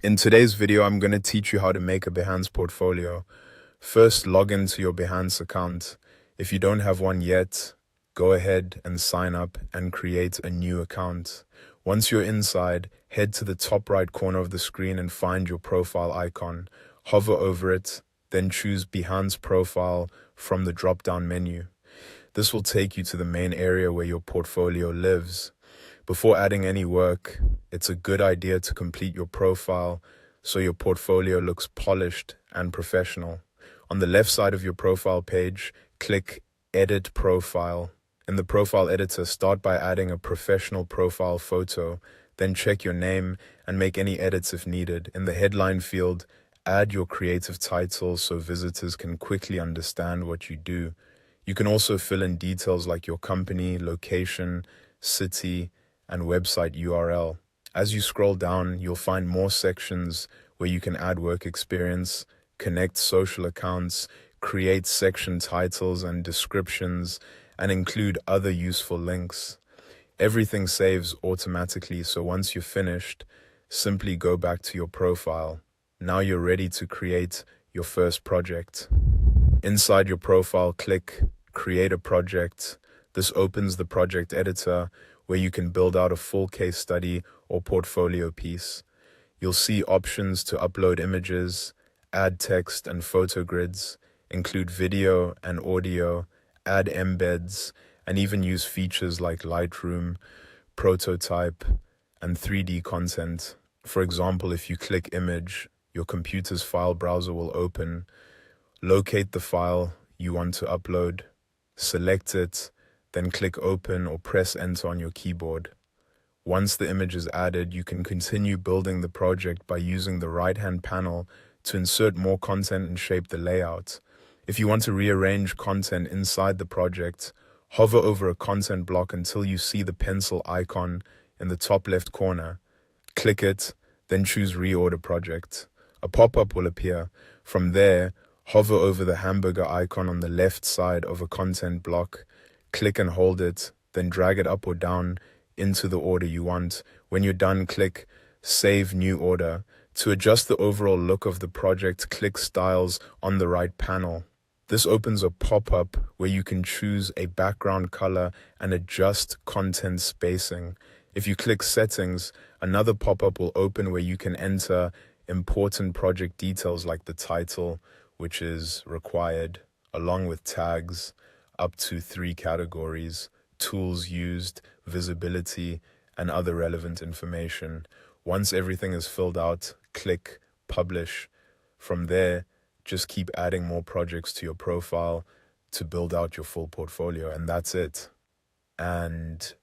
In today's video, I'm going to teach you how to make a Behance portfolio. First, log into your Behance account. If you don't have one yet, go ahead and sign up and create a new account. Once you're inside, head to the top right corner of the screen and find your profile icon. Hover over it, then choose Behance Profile from the drop-down menu. This will take you to the main area where your portfolio lives. Before adding any work, it's a good idea to complete your profile so your portfolio looks polished and professional. On the left side of your profile page, click Edit Profile. In the profile editor, start by adding a professional profile photo, then check your name and make any edits if needed. In the headline field, add your creative title so visitors can quickly understand what you do. You can also fill in details like your company, location, city, and website URL. As you scroll down, you'll find more sections where you can add work experience, connect social accounts, create section titles and descriptions, and include other useful links. Everything saves automatically, so once you're finished, simply go back to your profile. Now you're ready to create your first project. Inside your profile, click Create a Project. This opens the project editor where you can build out a full case study or portfolio piece. You'll see options to upload images, add text and photo grids, include video and audio, add embeds, and even use features like Lightroom, prototype, and 3D content. For example, if you click Image, your computer's file browser will open. Locate the file you want to upload, select it, then click Open or press Enter on your keyboard. Once the image is added, you can continue building the project by using the right-hand panel to insert more content and shape the layout. If you want to rearrange content inside the project, hover over a content block until you see the pencil icon in the top left corner. Click it, then choose Reorder Project. A pop-up will appear. From there, hover over the hamburger icon on the left side of a content block. Click and hold it, then drag it up or down into the order you want. When you're done, click Save New Order. To adjust the overall look of the project, click Styles on the right panel. This opens a pop-up where you can choose a background color and adjust content spacing. If you click Settings, another pop-up will open where you can enter important project details like the title, which is required, along with tags, up to 3 categories, tools used, visibility, and other relevant information. Once everything is filled out, click Publish. From there, just keep adding more projects to your profile to build out your full portfolio, and that's it. And